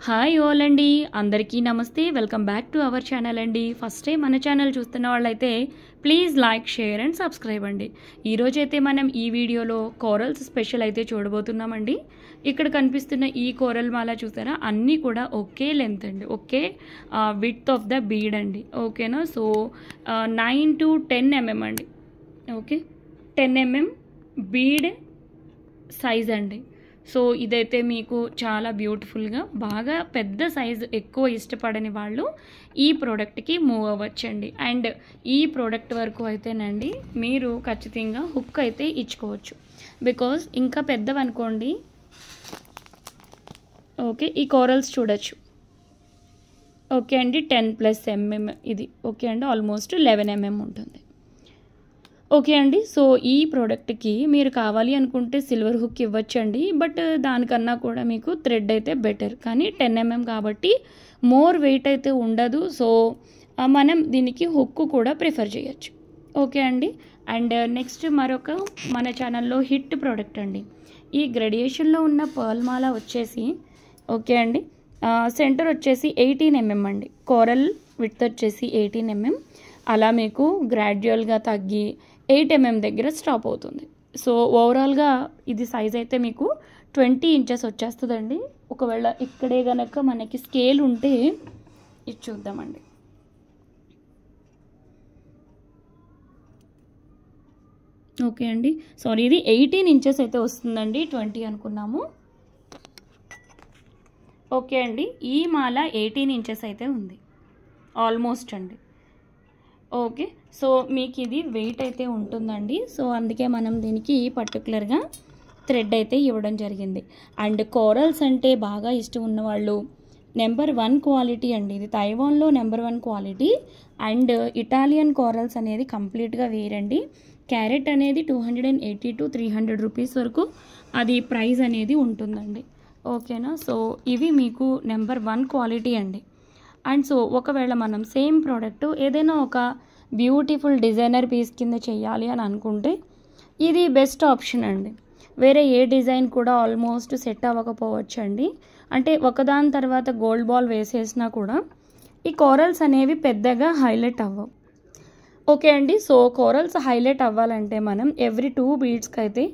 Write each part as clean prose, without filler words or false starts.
Hi all అండి, అందరికీ నమస్తే. Welcome back to our channel అండి. ఫస్ట్ టైం మన ఛానల్ చూస్తున్న వాళ్ళైతే please like, share and subscribe అండి. ఈరోజైతే మనం ఈ వీడియోలో కోరల్స్ స్పెషల్ అయితే చూడబోతున్నామండి. ఇక్కడ కనిపిస్తున్న ఈ కోరల్ మాల చూసారా, అన్నీ కూడా ఒకే లెంత్ అండి, ఒకే విడ్త్ ఆఫ్ ద బీడ్ అండి. ఓకేనా? సో 9 to 10 mm అండి. ఓకే, 10 mm బీడ్ సైజ్ అండి. సో ఇదైతే మీకు చాలా బ్యూటిఫుల్గా, బాగా పెద్ద సైజు ఎక్కువ ఇష్టపడని వాళ్ళు ఈ ప్రోడక్ట్కి మూవ్ అవ్వచ్చండి. అండ్ ఈ ప్రోడక్ట్ వరకు అయితేనండి మీరు ఖచ్చితంగా హుక్ అయితే ఇచ్చుకోవచ్చు. బికాజ్ ఇంకా పెద్దవనుకోండి, ఓకే, ఈ కోరల్స్ చూడొచ్చు. ఓకే అండి, 10+ mm ఇది. ఓకే అండి, ఆల్మోస్ట్ 11 mm ఉంటుంది. ఓకే అండి, సో ఈ ప్రోడక్ట్కి మీరు కావాలి అనుకుంటే సిల్వర్ హుక్ ఇవ్వచ్చండి. బట్ దానికన్నా కూడా మీకు థ్రెడ్ అయితే బెటర్. కానీ 10 mm కాబట్టి మోర్ వెయిట్ అయితే ఉండదు. సో మనం దీనికి హుక్ కూడా ప్రిఫర్ చేయొచ్చు. ఓకే అండి. అండ్ నెక్స్ట్ మరొక మన ఛానల్లో హిట్ ప్రోడక్ట్ అండి, ఈ గ్రేడియేషన్లో ఉన్న పర్ల్ మాల వచ్చేసి, ఓకే అండి, సెంటర్ వచ్చేసి 18 mm అండి. కోరల్ విడ్త్ వచ్చేసి 18 mm. అలా మీకు గ్రాడ్యువల్గా తగ్గి 8 mm దగ్గర స్టాప్ అవుతుంది. సో ఓవరాల్గా ఇది సైజ్ అయితే మీకు 20 inches వచ్చేస్తుందండి. ఒకవేళ ఇక్కడే గనక మనకి స్కేల్ ఉంటే ఇది చూద్దామండి. ఓకే అండి, సారీ, ఇది 18 inches అయితే వస్తుందండి, 20 అనుకున్నాము. ఓకే అండి, ఈ మాల 18 inches అయితే ఉంది ఆల్మోస్ట్ అండి. ఓకే, సో మీకు ఇది వెయిట్ అయితే ఉంటుందండి. సో అందుకే మనం దీనికి పర్టికులర్గా థ్రెడ్ అయితే ఇవ్వడం జరిగింది. అండ్ కోరల్స్ అంటే బాగా ఇష్టం ఉన్నవాళ్ళు, నెంబర్ 1 క్వాలిటీ అండి ఇది. తైవాన్లో number 1 quality. And Italian corals అనేది కంప్లీట్గా వేరండి. క్యారెట్ అనేది 280 to 300 రూపీస్ వరకు అది ప్రైస్ అనేది ఉంటుందండి. ఓకేనా? సో ఇవి మీకు నెంబర్ 1 క్వాలిటీ అండి. అండ్ సో ఒకవేళ మనం సేమ్ ప్రోడక్ట్ ఏదైనా ఒక బ్యూటిఫుల్ డిజైనర్ పీస్ కింద చేయాలి అని అనుకుంటే ఇది బెస్ట్ ఆప్షన్ అండి. వేరే ఏ డిజైన్ కూడా ఆల్మోస్ట్ సెట్ అవ్వకపోవచ్చు అండి. అంటే ఒకదాని తర్వాత గోల్డ్ బాల్ వేసేసినా కూడా ఈ కోరల్స్ అనేవి పెద్దగా హైలైట్ అవ్వవు. ఓకే అండి, సో కోరల్స్ హైలైట్ అవ్వాలంటే మనం ఎవ్రీ 2 బీడ్స్కి అయితే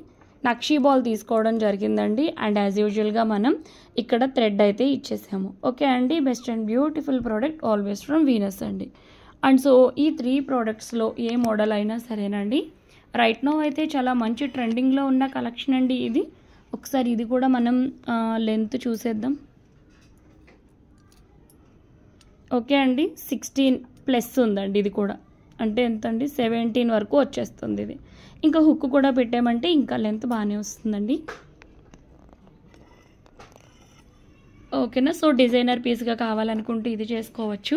నక్షీ బాల్ తీసుకోవడం జరిగిందండి. అండ్ యాజ్ యూజువల్గా మనం ఇక్కడ థ్రెడ్ అయితే ఇచ్చేసాము. ఓకే అండి, best and beautiful product always from Venus అండి. అండ్ సో ఈ 3 ప్రోడక్ట్స్లో ఏ మోడల్ అయినా సరేనండి, రైట్ నో అయితే చాలా మంచి ట్రెండింగ్లో ఉన్న కలెక్షన్ అండి ఇది. ఒకసారి ఇది కూడా మనం లెంత్ చూసేద్దాం. ఓకే అండి, 16+ ఉందండి ఇది కూడా. అంటే ఎంత అండి, 17 వరకు వచ్చేస్తుంది ఇది. ఇంకా హుక్ కూడా పెట్టామంటే ఇంకా లెంత్ బాగానే వస్తుందండి. ఓకేనా? సో డిజైనర్ పీస్గా కావాలనుకుంటే ఇది చేసుకోవచ్చు.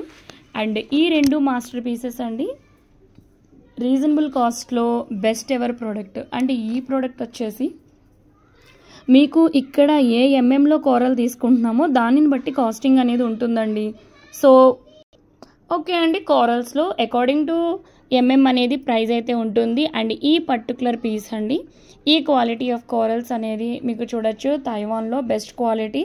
అండ్ ఈ 2 మాస్టర్ పీసెస్ అండి, రీజనబుల్ కాస్ట్లో బెస్ట్ ఎవర్ ప్రోడక్ట్. అండ్ ఈ ప్రోడక్ట్ వచ్చేసి మీకు ఇక్కడ ఏ ఎంఎంలో కోరల్ తీసుకుంటున్నామో దానిని బట్టి కాస్టింగ్ అనేది ఉంటుందండి. సో ఓకే అండి, కోరల్స్లో అకార్డింగ్ టు ఎంఎం అనేది ప్రైస్ అయితే ఉంటుంది. అండ్ ఈ పర్టికులర్ పీస్ అండి, ఈ క్వాలిటీ ఆఫ్ కోరల్స్ అనేది మీకు చూడొచ్చు తైవాన్లో best quality.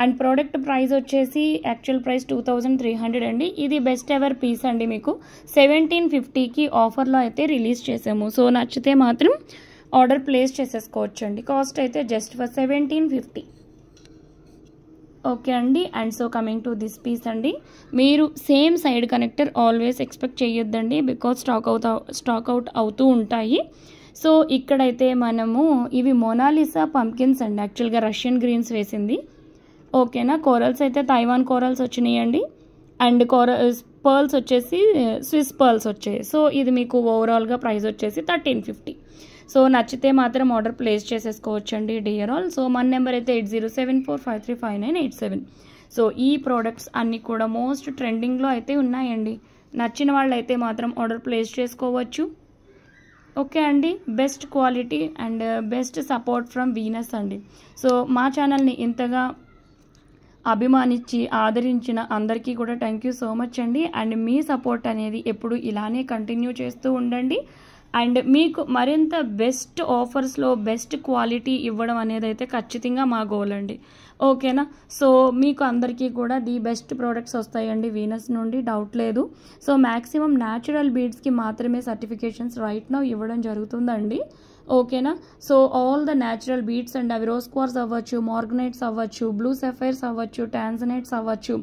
And product price వచ్చేసి యాక్చువల్ ప్రైస్ 2300 అండి. ఇది బెస్ట్ ఎవర్ పీస్ అండి. మీకు 1750కి ఆఫర్లో అయితే రిలీజ్ చేసాము. సో నచ్చితే మాత్రం ఆర్డర్ ప్లేస్ చేసేసుకోవచ్చు అండి. కాస్ట్ అయితే జస్ట్ ఫర్ 1750. ఓకే అండి. And so coming to this piece అండి, మీరు same side connector always expect చేయొద్దండి. బికాజ్ స్టాక్ అవుట్ అవుతూ ఉంటాయి. సో ఇక్కడైతే మనము ఇవి మోనాలిసా పంకిన్స్ అండి, యాక్చువల్గా రష్యన్ గ్రీన్స్ వేసింది. ఓకేనా? కోరల్స్ అయితే తైవాన్ కోరల్స్ వచ్చినాయండి. అండ్ పర్ల్స్ వచ్చేసి స్విస్ పర్ల్స్ వచ్చాయి. సో ఇది మీకు ఓవరాల్గా ప్రైస్ వచ్చేసి 1350. సో నచ్చితే మాత్రం ఆర్డర్ ప్లేస్ చేసేసుకోవచ్చండి డియర్ ఆల్. సో మన నెంబర్ అయితే 8074535987. సో ఈ ప్రోడక్ట్స్ అన్నీ కూడా మోస్ట్ ట్రెండింగ్లో అయితే ఉన్నాయండి. నచ్చిన వాళ్ళు అయితే మాత్రం ఆర్డర్ ప్లేస్ చేసుకోవచ్చు. ఓకే అండి, best quality and best support from Venus అండి. సో మా ఛానల్ని ఇంతగా అభిమానించి ఆదరించిన అందరికీ కూడా థ్యాంక్ యూ సో మచ్ అండి. అండ్ మీ సపోర్ట్ అనేది ఎప్పుడు ఇలానే కంటిన్యూ చేస్తూ ఉండండి. అండ్ మీకు మరింత బెస్ట్ ఆఫర్స్లో బెస్ట్ క్వాలిటీ ఇవ్వడం అనేది అయితే ఖచ్చితంగా మా గోల్ అండి. ఓకేనా? సో మీకు అందరికీ కూడా ది బెస్ట్ ప్రోడక్ట్స్ వస్తాయండి వీనస్ నుండి, డౌట్ లేదు. సో మ్యాక్సిమం న్యాచురల్ బీడ్స్కి మాత్రమే సర్టిఫికేషన్స్ రైట్ నౌ ఇవ్వడం జరుగుతుందండి. ఓకేనా? So all the natural beads and అవి రోజ్ క్వార్ట్స్ అవ్వచ్చు, మార్గనైట్స్ అవ్వచ్చు, బ్లూ సఫైర్స్ అవ్వచ్చు, టాన్జనైట్స్ అవ్వచ్చు,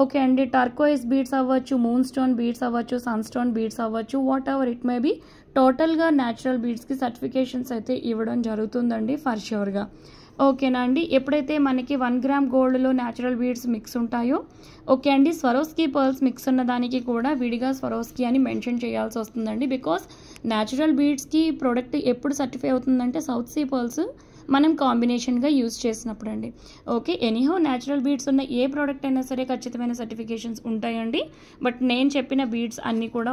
ఓకే అండి, టర్కోయిస్ బీడ్స్ అవ్వచ్చు, మూన్ స్టోన్ బీడ్స్ అవ్వచ్చు, సన్ స్టోన్ బీడ్స్ అవ్వచ్చు, whatever it may be, టోటల్గా న్యాచురల్ బీడ్స్కి సర్టిఫికేషన్స్ అయితే ఇవ్వడం జరుగుతుందండి ఫర్ ష్యూర్గా. ఓకేనా అండి? ఎప్పుడైతే మనకి 1 గ్రామ్ గోల్డ్లో న్యాచురల్ బీడ్స్ మిక్స్ ఉంటాయో, ఓకే అండి, స్వరోస్కీ పర్ల్స్ మిక్స్ ఉన్న దానికి కూడా విడిగా స్వరోస్కీ అని మెన్షన్ చేయాల్సి వస్తుందండి. బికాస్ న్యాచురల్ బీడ్స్కి ప్రోడక్ట్ ఎప్పుడు సర్టిఫై అవుతుందంటే సౌత్ సీ పర్ల్స్ మనం కాంబినేషన్గా యూజ్ చేసినప్పుడు అండి. ఓకే, ఎనీహౌ న్యాచురల్ బీడ్స్ ఉన్న ఏ ప్రోడక్ట్ అయినా సరే ఖచ్చితమైన సర్టిఫికేషన్స్ ఉంటాయండి. బట్ నేను చెప్పిన బీడ్స్ అన్నీ కూడా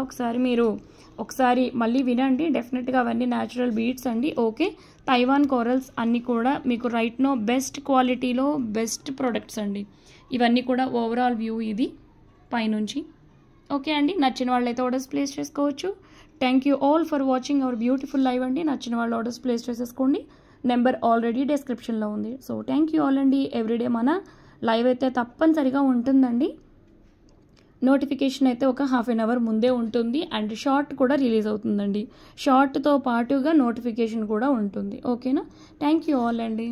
ఒకసారి మళ్ళీ వినండి. డెఫినెట్గా అవన్నీ న్యాచురల్ బీడ్స్ అండి. ఓకే, తైవాన్ కోరల్స్ అన్నీ కూడా మీకు రైట్ నో బెస్ట్ క్వాలిటీలో బెస్ట్ ప్రోడక్ట్స్ అండి. ఇవన్నీ కూడా ఓవరాల్ వ్యూ ఇది పైనుంచి. ఓకే అండి, నచ్చిన వాళ్ళైతే ఆర్డర్స్ ప్లేస్ చేసుకోవచ్చు. Thank you all for watching our beautiful live అండి. నచ్చిన వాళ్ళు ఆర్డర్స్ ప్లేస్ చేసేసుకోండి. నెంబర్ ఆల్రెడీ డిస్క్రిప్షన్లో ఉంది. సో థ్యాంక్ యూ ఆల్ అండి. ఎవ్రీడే మన లైవ్ అయితే తప్పనిసరిగా ఉంటుందండి. నోటిఫికేషన్ అయితే ఒక హాఫ్ అన్ అవర్ ముందే ఉంటుంది. అండ్ షార్ట్ కూడా రిలీజ్ అవుతుందండి. షార్ట్తో పాటుగా నోటిఫికేషన్ కూడా ఉంటుంది. ఓకేనా? థ్యాంక్ యూ ఆల్ అండి.